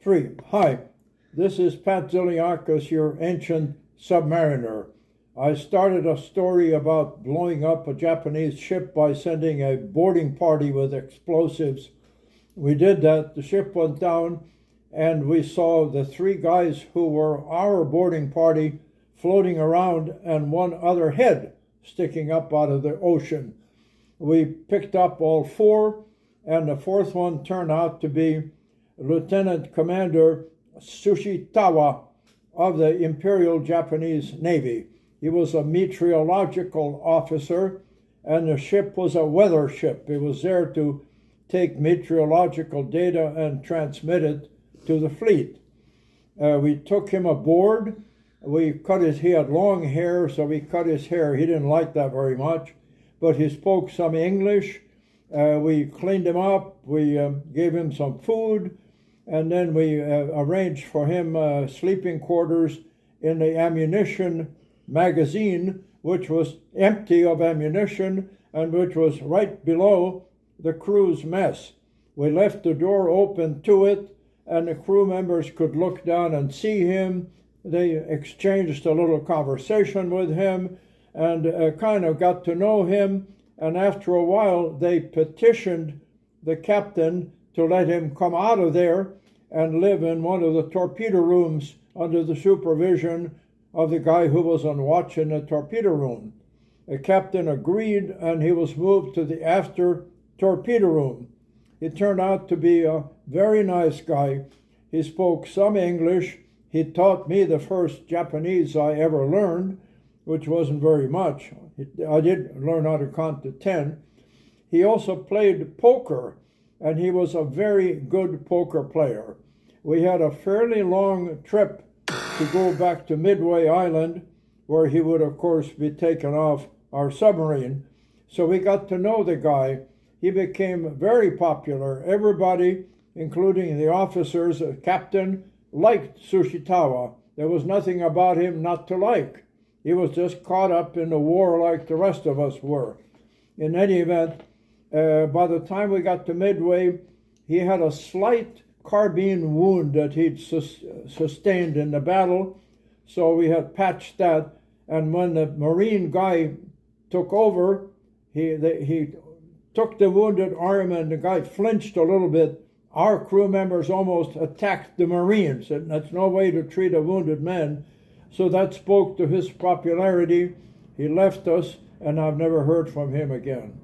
3. Hi, this is Pat Ziliakis, your ancient submariner. I started a story about blowing up a Japanese ship by sending a boarding party with explosives. We did that, the ship went down, and we saw the 3 guys who were our boarding party floating around and one other head sticking up out of the ocean. We picked up all 4, and the 4th one turned out to be Lieutenant Commander Sushitawa of the Imperial Japanese Navy. He was a meteorological officer, and the ship was a weather ship. It was there to take meteorological data and transmit it to the fleet. We took him aboard. He had long hair, so we cut his hair. He didn't like that very much, but he spoke some English. We cleaned him up. We gave him some food, and then we arranged for him sleeping quarters in the ammunition magazine, which was empty of ammunition and which was right below the crew's mess. We left the door open to it, and the crew members could look down and see him. They exchanged a little conversation with him and kind of got to know him. And after a while, they petitioned the captain to let him come out of there and live in one of the torpedo rooms under the supervision of the guy who was on watch in the torpedo room. The captain agreed, and he was moved to the after torpedo room. He turned out to be a very nice guy. He spoke some English. He taught me the first Japanese I ever learned, which wasn't very much. I did learn how to count to 10. He also played poker, and he was a very good poker player. We had a fairly long trip to go back to Midway Island, where he would, of course, be taken off our submarine. So we got to know the guy. He became very popular. Everybody, including the officers, the captain, liked Sushitawa. There was nothing about him not to like. He was just caught up in the war like the rest of us were. In any event, by the time we got to Midway, he had a slight carbine wound that he'd sustained in the battle, so we had patched that. And when the Marine guy took over, he took the wounded arm, and the guy flinched a little bit. Our crew members almost attacked the Marines, and that's no way to treat a wounded man. So that spoke to his popularity. He left us, and I've never heard from him again.